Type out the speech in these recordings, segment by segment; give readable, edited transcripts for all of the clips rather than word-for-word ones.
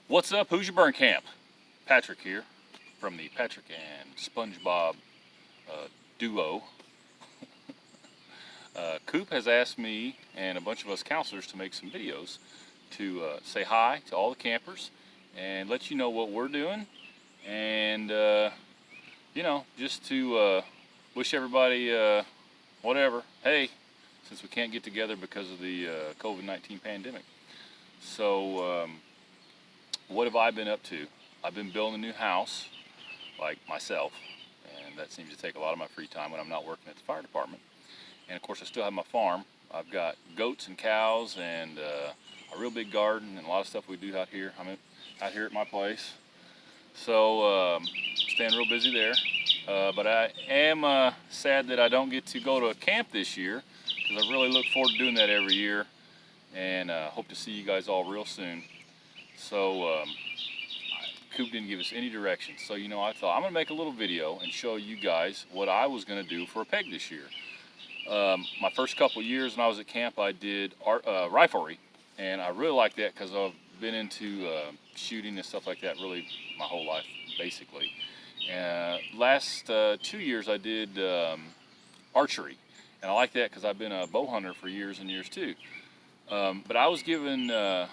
What's up, Hoosier Burn Camp? Patrick here from the Patrick and SpongeBob duo. Coop has asked me and a bunch of us counselors to make some videos to say hi to all the campers and let you know what we're doing, and just to wish everybody whatever. Hey, since we can't get together because of the COVID-19 pandemic. So what have I been up to? I've been building a new house, like myself, and that seems to take a lot of my free time when I'm not working at the fire department. And of course I still have my farm. I've got goats and cows and a real big garden and a lot of stuff we do out here. I'm out here at my place. So staying real busy there. But I am sad that I don't get to go to a camp this year, because I really look forward to doing that every year, and hope to see you guys all real soon. So Coop didn't give us any directions, so I thought I'm gonna make a little video and show you guys what I was gonna do for a peg this year. My first couple years when I was at camp, I did riflery, and I really like that because I've been into shooting and stuff like that really my whole life, basically. Last 2 years I did archery, and I like that because I've been a bow hunter for years and years too. But I was given a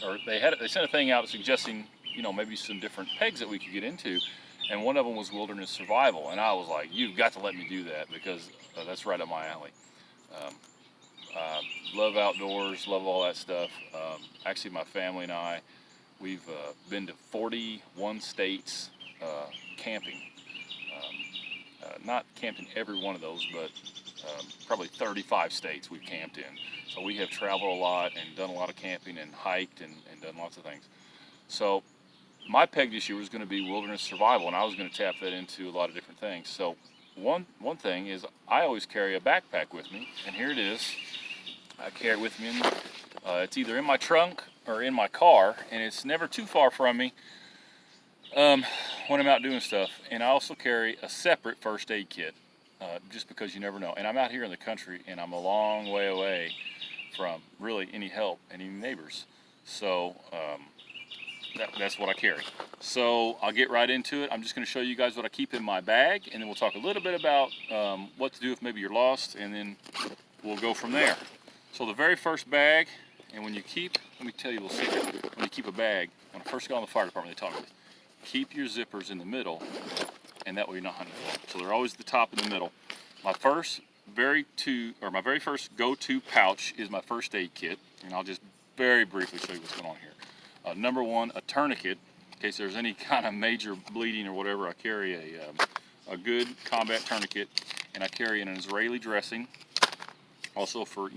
or they sent a thing out suggesting maybe some different pegs that we could get into, and one of them was wilderness survival, and I was like, you've got to let me do that, because that's right up my alley. Love outdoors, love all that stuff. Actually, my family and I, we've been to 41 states camping. Not camped in every one of those, but probably 35 states we've camped in. So we have traveled a lot and done a lot of camping and hiked and done lots of things. So my peg this year was going to be wilderness survival, and I was going to tap that into a lot of different things. So one thing is I always carry a backpack with me, and here it is. I carry it with me. It's either in my trunk or in my car, and it's never too far from me when I'm out doing stuff. And I also carry a separate first aid kit, just because you never know. And I'm out here in the country, and I'm a long way away from really any help, any neighbors. So that's what I carry. So I'll get right into it. I'm just going to show you guys what I keep in my bag, and then we'll talk a little bit about what to do if maybe you're lost, and then we'll go from there. So the very first bag, and when you keep, let me tell you a little secret. When you keep a bag, when I first got on the fire department, they taught me this. Keep your zippers in the middle, and that way you're not hunting for them. So they're always the top in the middle. My very first go-to pouch is my first aid kit, and I'll just very briefly show you what's going on here. Number one, a tourniquet, in case there's any kind of major bleeding or whatever. I carry a good combat tourniquet, and I carry an Israeli dressing, also for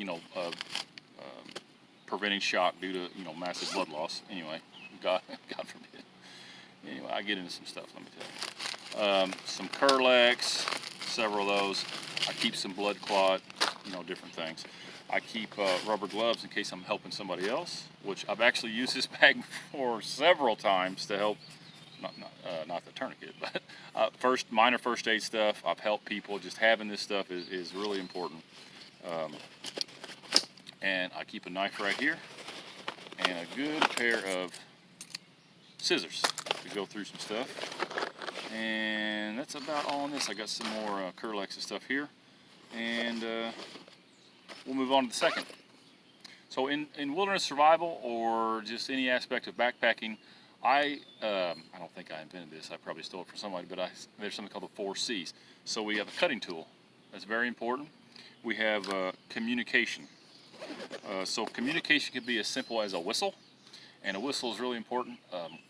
preventing shock due to massive blood loss. Anyway, God forbid. Anyway, I get into some stuff, let me tell you. Some Curlex, several of those. I keep some blood clot, different things. I keep rubber gloves in case I'm helping somebody else, which I've actually used this bag for several times to help, not the tourniquet, but minor first aid stuff. I've helped people. Just having this stuff is really important. And I keep a knife right here, and a good pair of scissors to go through some stuff. And that's about all on this. I got some more Curlex and stuff here, and we'll move on to the second. So in wilderness survival, or just any aspect of backpacking, I don't think I invented this. I probably stole it from somebody, but there's something called the 4 C's. So we have a cutting tool. That's very important. We have communication. So communication can be as simple as a whistle, and a whistle is really important.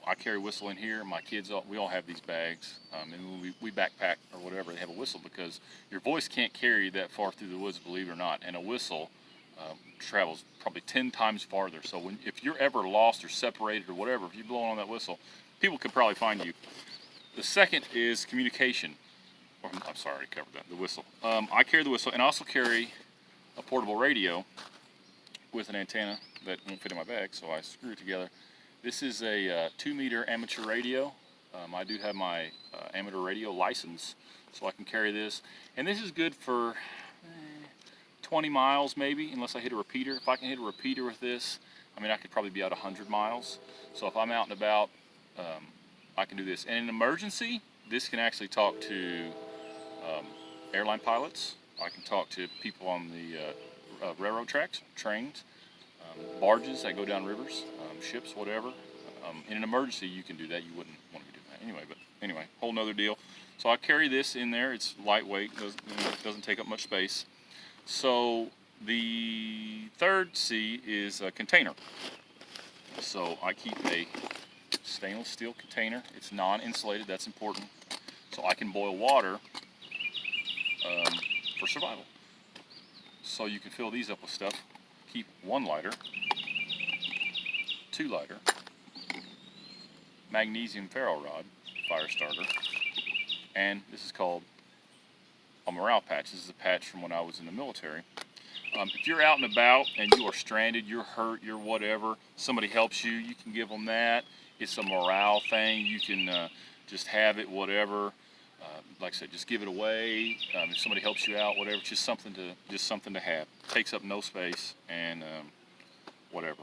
I carry a whistle in here. My kids, we all have these bags, and when we backpack or whatever, they have a whistle, because your voice can't carry you that far through the woods, believe it or not, and a whistle travels probably 10 times farther. So if you're ever lost or separated or whatever, if you're blowing on that whistle, people could probably find you. The second is communication. I'm sorry, I already covered that, the whistle. I carry the whistle, and I also carry a portable radio with an antenna that won't fit in my bag, so I screw it together. This is a 2-meter amateur radio. I do have my amateur radio license, so I can carry this. And this is good for 20 miles maybe, unless I hit a repeater. If I can hit a repeater with this, I mean, I could probably be out 100 miles. So if I'm out and about, I can do this. And in an emergency, this can actually talk to airline pilots. I can talk to people on the railroad tracks, trains, barges that go down rivers, ships, whatever. In an emergency, you can do that. You wouldn't want to be doing that anyway, but anyway, whole nother deal. So I carry this in there. It's lightweight, doesn't take up much space. So the third C is a container. So I keep a stainless steel container. It's non-insulated, that's important. So I can boil water for survival. So you can fill these up with stuff. Keep 1 lighter, 2 lighter, magnesium ferro rod, fire starter, and this is called a morale patch. This is a patch from when I was in the military. If you're out and about and you are stranded, you're hurt, you're whatever, somebody helps you, you can give them that. It's a morale thing. You can just have it, whatever. Like I said, just give it away. If somebody helps you out, whatever. It's just something to have. Takes up no space and whatever.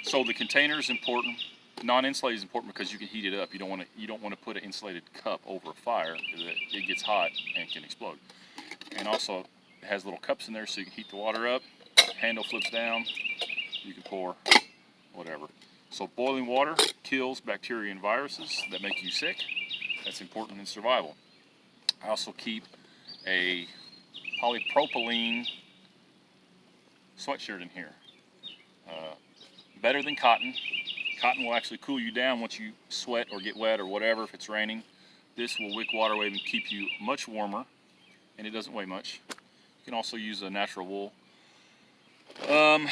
So the container is important. Non-insulated is important because you can heat it up. You don't want to put an insulated cup over a fire because it gets hot and can explode. And also it has little cups in there so you can heat the water up. Handle flips down. You can pour whatever. So boiling water kills bacteria and viruses that make you sick. That's important in survival. I also keep a polypropylene sweatshirt in here. Better than cotton. Cotton will actually cool you down once you sweat or get wet or whatever if it's raining. This will wick water away and keep you much warmer, and it doesn't weigh much. You can also use a natural wool. The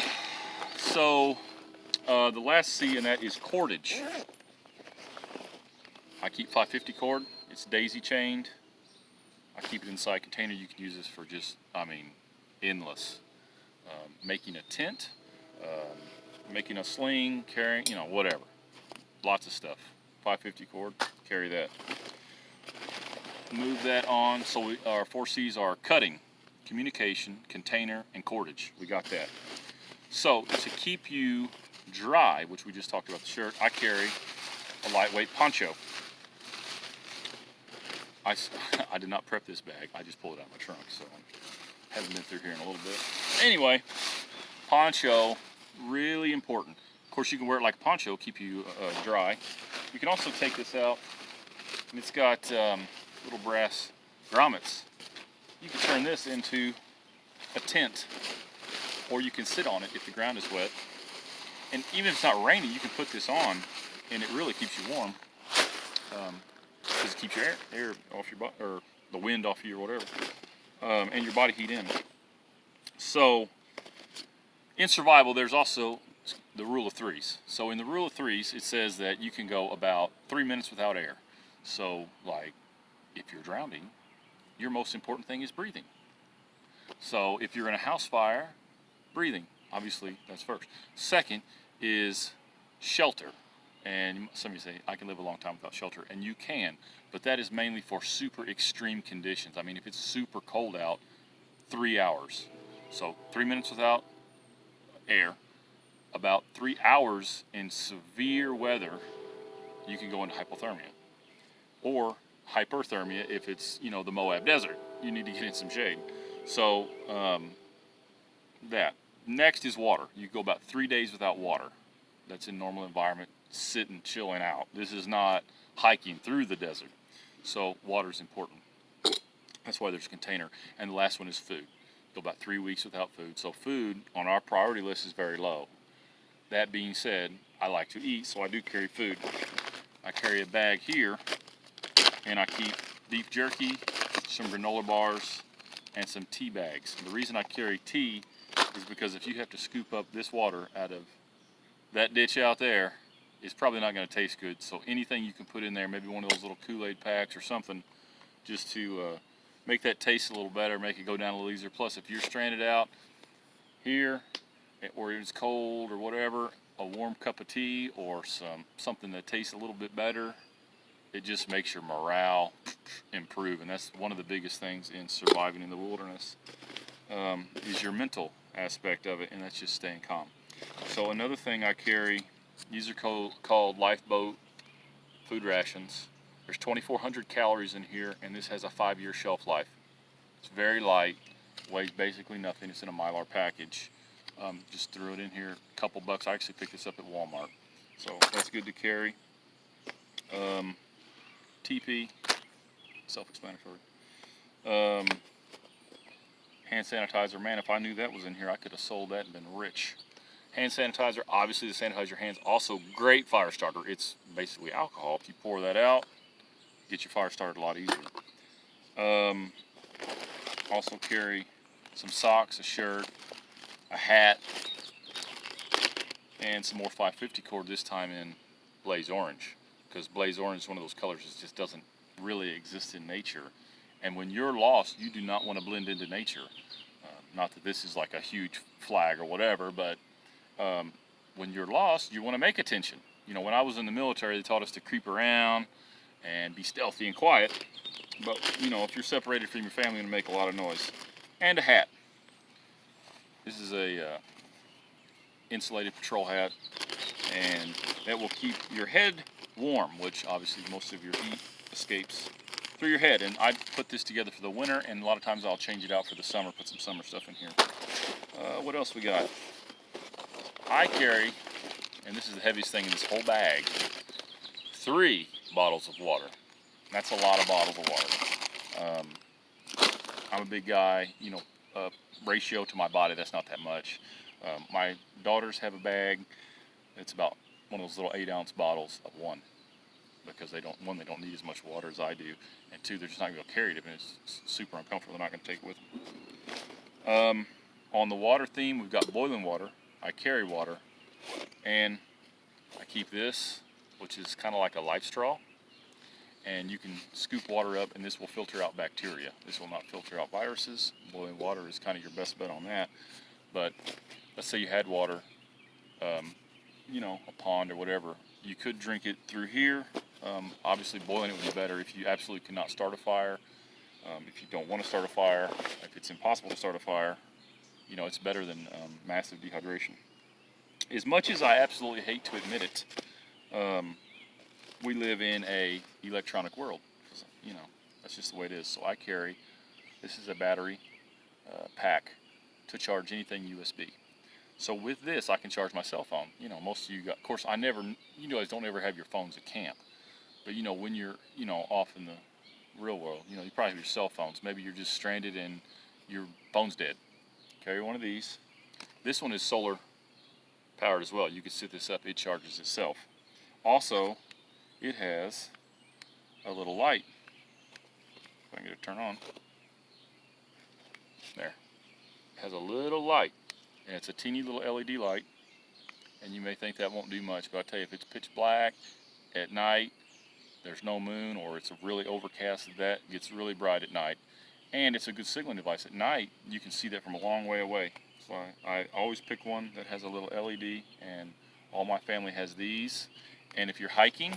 last C in that is cordage. I keep 550 cord. It's daisy chained. I keep it inside a container. You can use this for just, endless. Making a tent, making a sling, carrying, whatever. Lots of stuff. 550 cord, carry that. Move that on. So our 4 C's are cutting, communication, container, and cordage. We got that. So to keep you dry, which we just talked about the shirt, I carry a lightweight poncho. I did not prep this bag. I just pulled it out of my trunk, so I haven't been through here in a little bit. Anyway, poncho, really important. Of course, you can wear it like a poncho, keep you dry. You can also take this out, and it's got little brass grommets. You can turn this into a tent, or you can sit on it if the ground is wet. And even if it's not raining, you can put this on, and it really keeps you warm. Because it keeps your air off your body, or the wind off you, or whatever, and your body heat in. So, in survival, there's also the rule of threes. So in the rule of threes, it says that you can go about 3 minutes without air. So, like, if you're drowning, your most important thing is breathing. So if you're in a house fire, breathing, obviously, that's first. Second is shelter. And some of you say, I can live a long time without shelter, and you can, but that is mainly for super extreme conditions. I mean, if it's super cold out, 3 hours. So 3 minutes without air, about 3 hours in severe weather, you can go into hypothermia. Or hyperthermia if it's, the Moab Desert. You need to get in some shade. So that. Next is water. You go about 3 days without water. That's in normal environment, sitting, chilling out. This is not hiking through the desert. So water is important. That's why there's a container. And the last one is food. Go about 3 weeks without food. So food on our priority list is very low. That being said, I like to eat, so I do carry food. I carry a bag here, and I keep beef jerky, some granola bars, and some tea bags. And the reason I carry tea is because if you have to scoop up this water out of that ditch out there, it's probably not going to taste good. So anything you can put in there, maybe one of those little Kool-Aid packs or something, just to make that taste a little better, make it go down a little easier. Plus, if you're stranded out here, or it's cold or whatever, a warm cup of tea or something that tastes a little bit better, it just makes your morale improve. And that's one of the biggest things in surviving in the wilderness, is your mental aspect of it, and that's just staying calm. So another thing I carry, these are called lifeboat food rations. There's 2,400 calories in here, and this has a 5-year shelf life. It's very light, weighs basically nothing. It's in a Mylar package. Just threw it in here, a couple bucks. I actually picked this up at Walmart, so that's good to carry. TP, self-explanatory. Hand sanitizer, man, if I knew that was in here, I could have sold that and been rich. Hand sanitizer, obviously to sanitize your hands. Also, great fire starter. It's basically alcohol. If you pour that out, get your fire started a lot easier. Also carry some socks, a shirt, a hat, and some more 550 cord, this time in blaze orange. Because blaze orange is one of those colors that just doesn't really exist in nature. And when you're lost, you do not want to blend into nature. Not that this is like a huge flag or whatever, but when you're lost, you want to make attention. You know, when I was in the military, they taught us to creep around and be stealthy and quiet. But, you know, if you're separated from your family, you're going to make a lot of noise. And a hat. This is a insulated patrol hat, and that will keep your head warm, which obviously most of your heat escapes through your head. And I put this together for the winter, and a lot of times I'll change it out for the summer, put some summer stuff in here. What else we got? I carry, and this is the heaviest thing in this whole bag, 3 bottles of water. That's a lot of bottles of water. I'm a big guy, you know, ratio to my body, that's not that much. My daughters have a bag. It's about one of those little 8-ounce bottles of 1, because they don't need as much water as I do, and 2, they're just not going to carry it, and it's super uncomfortable. They're not going to take it with them. On the water theme, we've got boiling water. I carry water, and I keep this, which is kind of like a life straw, and you can scoop water up, and this will filter out bacteria. This will not filter out viruses. Boiling water is kind of your best bet on that. But let's say you had water, you know, a pond or whatever. You could drink it through here. Obviously, boiling it would be better if you absolutely cannot start a fire. If you don't want to start a fire, if it's impossible to start a fire, you know, it's better than massive dehydration. As much as I absolutely hate to admit it, we live in a electronic world. You know, that's just the way it is. So I carry, this is a battery pack to charge anything USB. So with this, I can charge my cell phone. You know, most of you got, of course, you guys don't ever have your phones at camp. But, you know, when you're, you know, off in the real world, you know, you probably have your cell phones. Maybe you're just stranded and your phone's dead. Carry one of these. This one is solar powered as well. You can set this up, it charges itself. Also, it has a little light. If I can get it to turn on. There. It has a little light. And it's a teeny little LED light, and you may think that won't do much, but I'll tell you, if it's pitch black at night, there's no moon, or it's a really overcast, that gets really bright at night. And it's a good signaling device. At night, you can see that from a long way away. So I always pick one that has a little LED, and all my family has these. And if you're hiking,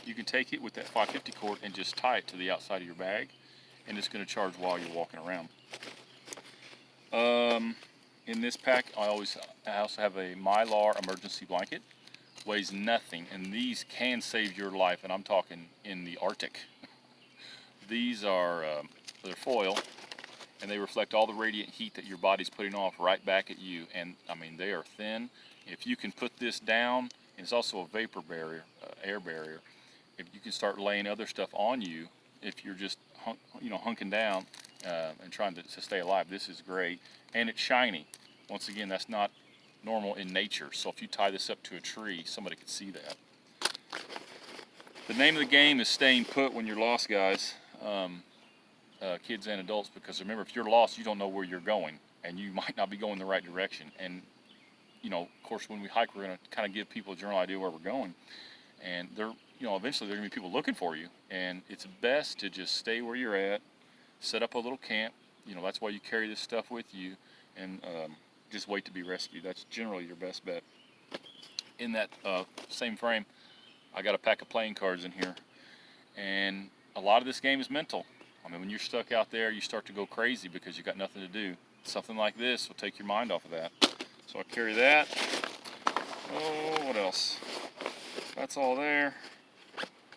you can take it with that 550 cord and just tie it to the outside of your bag, and it's going to charge while you're walking around. In this pack, I also have a Mylar emergency blanket. Weighs nothing, and these can save your life, and I'm talking in the Arctic. These are they're foil, and they reflect all the radiant heat that your body's putting off right back at you. And I mean, they are thin. If you can put this down, and it's also a vapor barrier, air barrier. If you can start laying other stuff on you, if you're just hunking down and trying to stay alive, this is great. And it's shiny. Once again, that's not normal in nature. So if you tie this up to a tree, somebody could see that. The name of the game is staying put when you're lost, guys. Kids and adults, because remember, if you're lost, you don't know where you're going, and you might not be going the right direction. And you know, of course, when we hike, we're going to kind of give people a general idea where we're going, and eventually there are going to be people looking for you, and it's best to just stay where you're at, set up a little camp. You know, that's why you carry this stuff with you, and just wait to be rescued. That's generally your best bet. In that same frame, I got a pack of playing cards in here, and a lot of this game is mental. I mean, when you're stuck out there, you start to go crazy because you've got nothing to do. Something like this will take your mind off of that. So I carry that. Oh, what else? That's all there.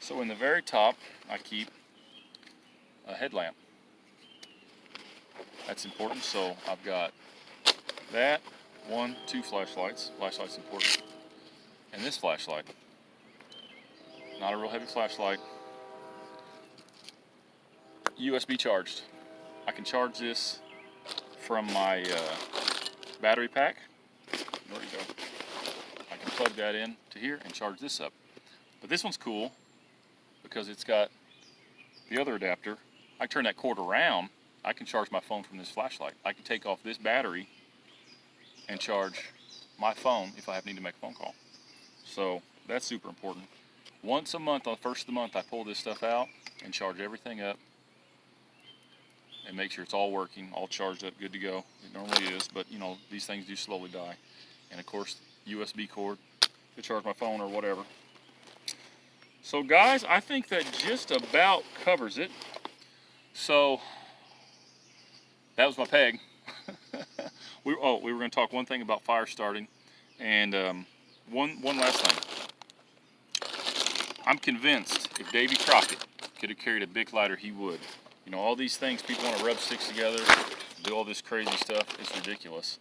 So in the very top, I keep a headlamp. That's important. So I've got that, 1, 2 flashlights. Flashlight's important. And this flashlight. Not a real heavy flashlight. USB charged. I can charge this from my battery pack. There you go. I can plug that in to here and charge this up. But this one's cool because it's got the other adapter. I turn that cord around, I can charge my phone from this flashlight. I can take off this battery and charge my phone if I need to make a phone call. So that's super important. Once a month, on the first of the month, I pull this stuff out and charge everything up and make sure it's all working, all charged up, good to go. It normally is, but you know, these things do slowly die. And of course, USB cord to charge my phone or whatever. So guys, I think that just about covers it. So that was my peg. we were going to talk one thing about fire starting, and one last thing. I'm convinced if Davy Crockett could have carried a big lighter, he would. You know, all these things people want to rub sticks together, do all this crazy stuff. It's ridiculous.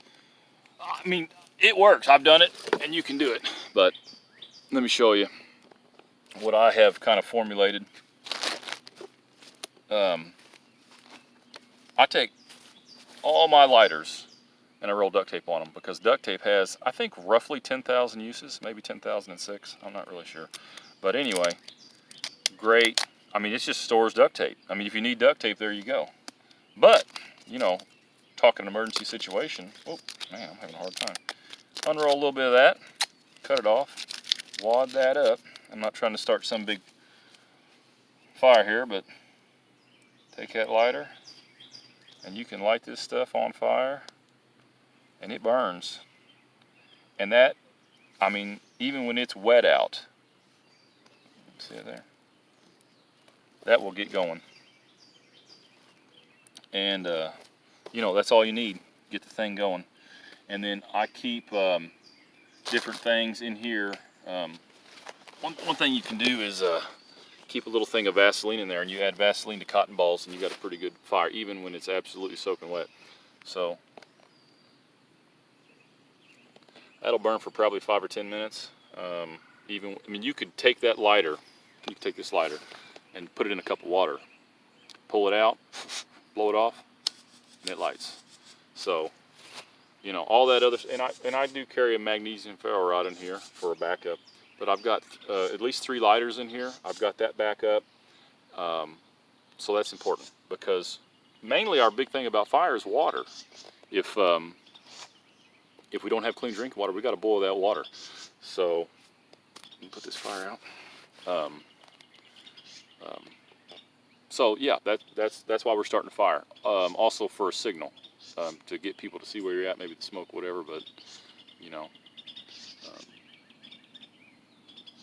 I mean, it works. I've done it, and you can do it. But let me show you what I have kind of formulated. I take all my lighters and I roll duct tape on them because duct tape has, I think, roughly 10,000 uses, maybe 10,006. I'm not really sure. But anyway, great. I mean, it just stores duct tape. I mean, if you need duct tape, there you go. But, you know, talking an emergency situation, oh, man, I'm having a hard time. Unroll a little bit of that, cut it off, wad that up. I'm not trying to start some big fire here, but take that lighter, and you can light this stuff on fire, and it burns. And that, I mean, even when it's wet out, see it there? That will get going. And, you know, that's all you need, get the thing going. And then I keep different things in here. One thing you can do is keep a little thing of Vaseline in there, and you add Vaseline to cotton balls and you got a pretty good fire, even when it's absolutely soaking wet. So that'll burn for probably 5 or 10 minutes. I mean, you could take that lighter, you could take this lighter and put it in a cup of water, pull it out, blow it off, and it lights. So, you know, all that other, and I do carry a magnesium ferro rod in here for a backup. But I've got at least 3 lighters in here. I've got that back up. So that's important because mainly our big thing about fire is water. If we don't have clean drinking water, we got to boil that water. So let me put this fire out. So yeah, that's why we're starting a fire. Also for a signal, to get people to see where you're at, maybe the smoke, whatever. But you know.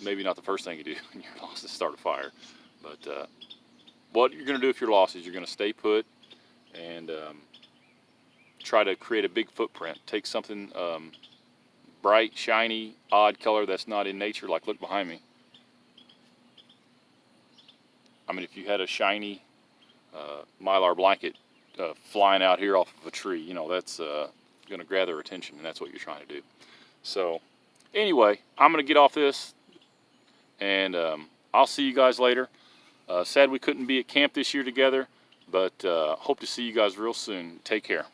Maybe not the first thing you do when you're lost is start a fire. But what you're going to do if you're lost is you're going to stay put and try to create a big footprint. Take something bright, shiny, odd color that's not in nature, like look behind me. I mean, if you had a shiny mylar blanket flying out here off of a tree, you know, that's going to grab their attention, and that's what you're trying to do. So anyway, I'm going to get off this. And I'll see you guys later. Sad we couldn't be at camp this year together, but hope to see you guys real soon. Take care.